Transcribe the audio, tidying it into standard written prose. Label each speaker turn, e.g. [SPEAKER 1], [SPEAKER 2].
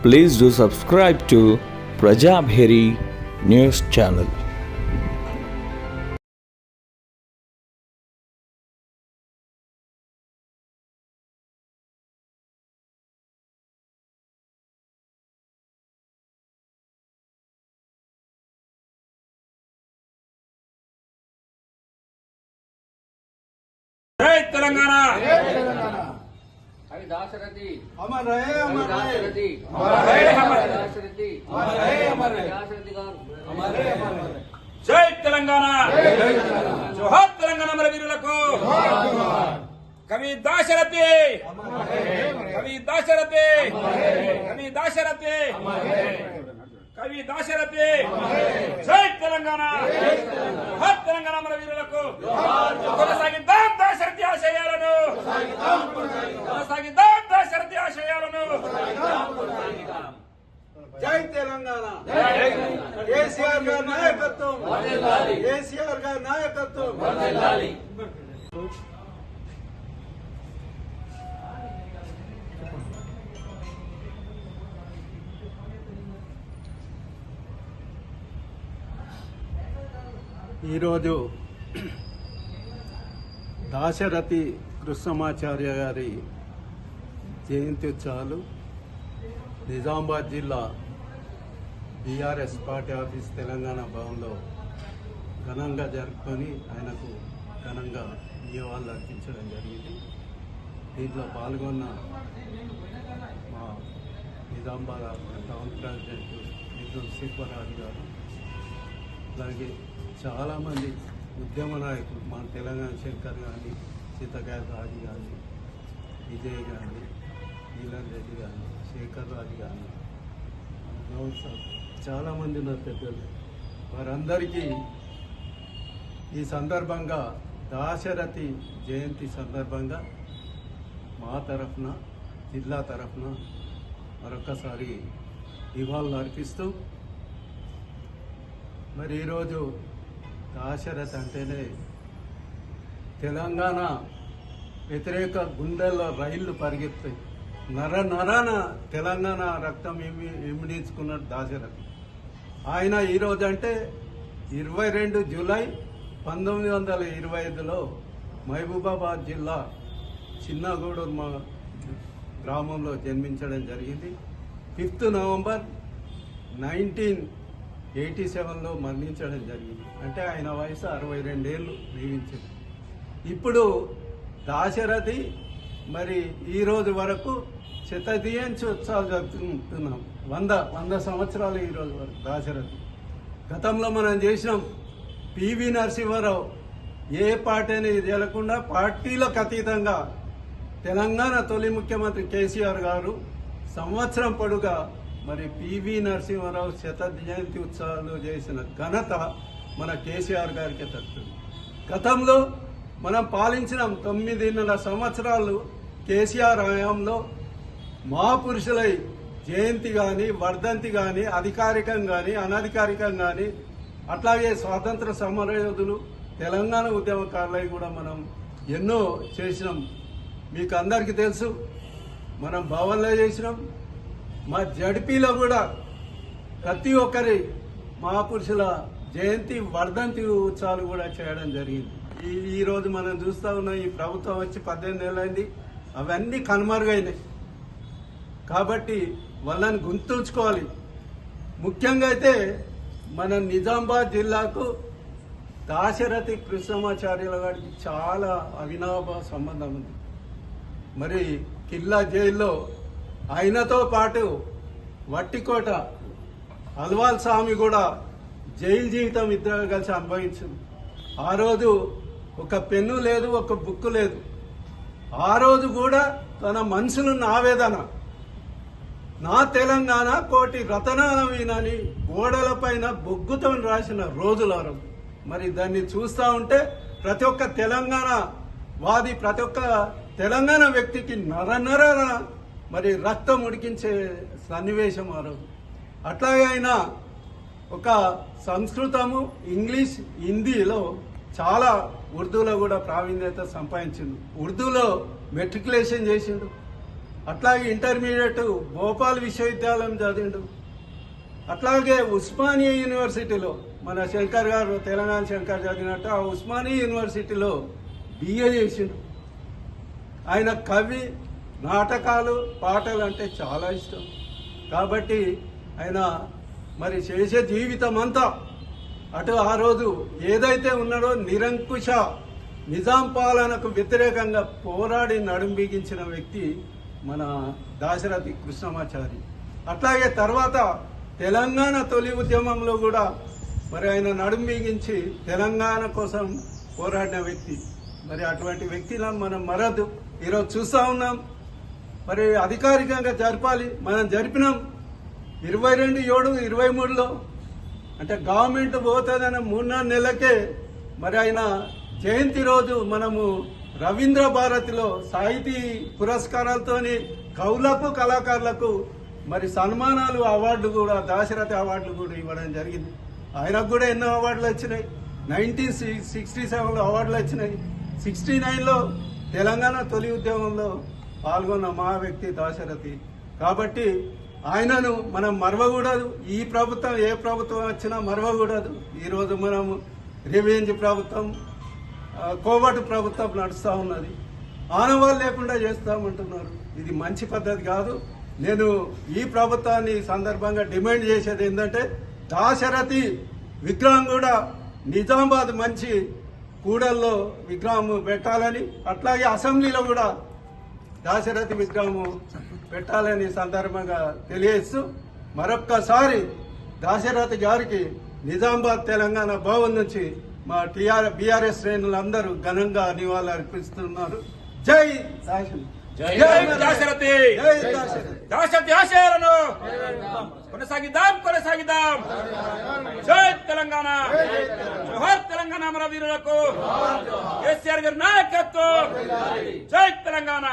[SPEAKER 1] Please do subscribe to Prajabheri News Channel.
[SPEAKER 2] जय तेलंगाना।
[SPEAKER 3] हरि दाशरथी
[SPEAKER 2] अमर रहे, अमर रहे,
[SPEAKER 3] दाशरथी
[SPEAKER 2] अमर रहे, अमर रहे,
[SPEAKER 3] दाशरथी
[SPEAKER 2] अमर रहे, अमर रहे,
[SPEAKER 3] दाशरथी गाరు
[SPEAKER 2] अमर रहे, अमर रहे। जय तेलंगाना, जोहार तेलंगाना मेरे वीरुలకు। कवि दाशरथी, कवि दाशरथी, कवि दाशरथी, कवि दाशरथी। जय तेलंगाना, जोहार तेलंगाना मेरे वीरुలకు। కొనసాగిద్దాం దాశరథి ఆశయాలను, కొనసాగిద్దాం దాశరథి ఆశయాలను।
[SPEAKER 4] జై తెలంగాణ, కేసీఆర్ గారి నాయకత్వం, కేసీఆర్ గారి నాయకత్వం। ఈరోజు దాశరథి కృష్ణమాచార్య గారి జయంతి ఉత్సవాలు నిజామాబాద్ జిల్లా బీఆర్ఎస్ పార్టీ ఆఫీస్ తెలంగాణ భవన్లో ఘనంగా జరుపుకొని ఆయనకు ఘనంగా నివాళులు అర్పించడం జరిగింది। దీంట్లో పాల్గొన్న మా నిజామాబాద్ టౌన్ ప్రెసిడెంట్ మిథున్ శిల్పరాజు గారు, అలాగే చాలామంది ఉద్యమ నాయకులు, మా తెలంగాణ శంకర్ కానీ, సీతకాయ రాజు కానీ, విజయ్ కానీ, నీలం రెడ్డి కానీ, శేఖర్ రాజు కానీ, గౌడ్ సాబ్, చాలామంది ఉన్నారు పెద్దలు। వారందరికీ ఈ సందర్భంగా దాశరథి జయంతి సందర్భంగా మా తరఫున, జిల్లా తరఫున మరొకసారి నివాళులు అర్పిస్తూ, మరి ఈరోజు దాశరథి అంటేనే తెలంగాణ వ్యతిరేక గుండెల్లో రైళ్లు పరిగెత్తాయి, నరాన తెలంగాణ రక్తం ఇమిడించుకున్నాడు దాశరథి। ఆయన ఈరోజు అంటే 22 జూలై 1925లో మహబూబాబాద్ జిల్లా చిన్నగూడూరు గ్రామంలో జన్మించడం జరిగింది। 5 నవంబర్ 1987లో మరణించడం జరిగింది। అంటే ఆయన వయసు 62 ఏళ్ళు జీవించింది। ఇప్పుడు దాశరథి మరి ఈ రోజు వరకు శతదియంతి ఉత్సవాలు జరుపుకుంటున్నాం। 100 సంవత్సరాలు ఈ రోజు వరకు దాశరథి। గతంలో మనం చేసినాం పివి నరసింహారావు ఏ పార్టీ అనేది చేయకుండా పార్టీలకు అతీతంగా తెలంగాణ తొలి ముఖ్యమంత్రి కేసీఆర్ గారు సంవత్సరం పొడుగా మరి పివి నరసింహారావు శతజయంతి ఉత్సవాలు చేసిన ఘనత మన కేసీఆర్ గారికి దక్కుతుంది। గతంలో మనం పాలించిన 9.5 సంవత్సరాలు కేసీఆర్ హయాంలో మహాపురుషులై జయంతి కానీ, వర్ధంతి కానీ, అధికారికం కానీ, అనధికారికం కానీ, అట్లాగే స్వాతంత్ర సమరయోధులు, తెలంగాణ ఉద్యమకారులై కూడా మనం ఎన్నో చేసినాం। మీకు అందరికీ తెలుసు, మనం భవన్లో చేసినాం, మా జడ్పీలో కూడా ప్రతి ఒక్కరి మహాపురుషుల జయంతి, వర్ధంతి ఉత్సవాలు కూడా చేయడం జరిగింది। ఈరోజు మనం చూస్తూ ఉన్నాం, ఈ ప్రభుత్వం వచ్చి 18 ఏళ్ళైంది, అవన్నీ కనుమరుగైనాయి। కాబట్టి వాళ్ళని గుర్తుంచుకోవాలి। ముఖ్యంగా అయితే మన నిజామాబాద్ జిల్లాకు దాశరథి కృష్ణమాచార్యుల గారికి చాలా అవినాభ సంబంధం ఉంది। మరి కిల్లా జైల్లో ఆయనతో పాటు వట్టికోట అల్వాల్ స్వామి కూడా జైలు జీవితం ఇద్దరు కలిసి అనుభవించింది। ఆ రోజు ఒక పెన్ను లేదు, ఒక బుక్ లేదు। ఆ రోజు కూడా తన మనసులున్న ఆవేదన, నా తెలంగాణ కోటి రతనాల వీనని గోడలపైన బొగ్గుతో రాసిన రోజులు ఆ రోజు। మరి దాన్ని చూస్తూ ఉంటే ప్రతి ఒక్క తెలంగాణ వాది, ప్రతి ఒక్క తెలంగాణ వ్యక్తికి నర మరి రక్తం ఉడికించే సన్నివేశం ఆ రోజు। అట్లాగే ఆయన ఒక సంస్కృతము, ఇంగ్లీష్, హిందీలో చాలా, ఉర్దూలో కూడా ప్రావీణ్యత సంపాదించిండు। ఉర్దూలో మెట్రికులేషన్ చేసిండు, అట్లాగే ఇంటర్మీడియట్ భోపాల్ విశ్వవిద్యాలయం చదివిండు. అట్లాగే ఉస్మానియా యూనివర్సిటీలో మన శంకర్ గారు, తెలంగాణ శంకర్ చదివినట్టు ఆ ఉస్మానియా యూనివర్సిటీలో బిఏ చేసిండు. ఆయన కవి, నాటకాలు, పాటలు అంటే చాలా ఇష్టం. కాబట్టి ఆయన మరి చేసే జీవితం అంతా అటు ఆ రోజు ఏదైతే ఉన్నాడో నిరంకుశ నిజాం పాలనకు వ్యతిరేకంగా పోరాడి నడుం బిగించిన వ్యక్తి మన దాశరథి కృష్ణమాచారి. అట్లాగే తర్వాత తెలంగాణ తొలి ఉద్యమంలో కూడా మరి ఆయన నడుం బిగించి తెలంగాణ కోసం పోరాడిన వ్యక్తి. మరి అటువంటి వ్యక్తిని మనం మరదు. ఈరోజు చూస్తూ ఉన్నాం, మరి అధికారికంగా జరపాలి. మనం జరిపినాం 22/7/23లో. అంటే గవర్నమెంట్ పోతుందన్న 3-4 నెలలకే మరి ఆయన జయంతి రోజు మనము రవీంద్ర భారతిలో సాహితీ పురస్కారాలతోని కవులకు, కళాకారులకు మరి సన్మానాలు, అవార్డులు కూడా, దాశరథి అవార్డులు కూడా ఇవ్వడం జరిగింది. ఆయనకు కూడా ఎన్నో అవార్డులు వచ్చినాయి. 1967లో అవార్డులు వచ్చినాయి. 69లో తెలంగాణ తొలి ఉద్యమంలో పాల్గొన్న మా వ్యక్తి దాశరథి. కాబట్టి ఆయనను మనం మరవకూడదు. ఈ ప్రభుత్వం ఏ ప్రభుత్వం వచ్చినా మరవకూడదు. ఈరోజు మనము రివెంజ్ ప్రభుత్వం, కోవట్ ప్రభుత్వం నడుస్తూ ఉన్నది. ఆనవాళ్ళు లేకుండా చేస్తామంటున్నారు. ఇది మంచి పద్ధతి కాదు. నేను ఈ ప్రభుత్వాన్ని సందర్భంగా డిమాండ్ చేసేది ఏంటంటే దాశరథి విగ్రహం కూడా నిజామాబాద్ మంచి కూడల్లో విగ్రహం పెట్టాలని, అట్లాగే అసెంబ్లీలో కూడా దాశరథి విగ్రహం పెట్టాలని సందర్భంగా తెలియజేస్తూ మరొక్కసారి దాశరథి గారికి నిజామాబాద్ తెలంగాణ భవన్ నుంచి మా బీఆర్ఎస్ శ్రేణులందరూ ఘనంగా నివాళులు అర్పిస్తున్నారు. జై దాశరథి.
[SPEAKER 2] జై దాశరథి. దాశరథి ఆశయాలను కొనసాగిద్దాం. జై తెలంగాణ. జోహార్ తెలంగాణ అమరవీరులకు. కేసీఆర్ గారి నాయకత్వం. జై తెలంగాణ.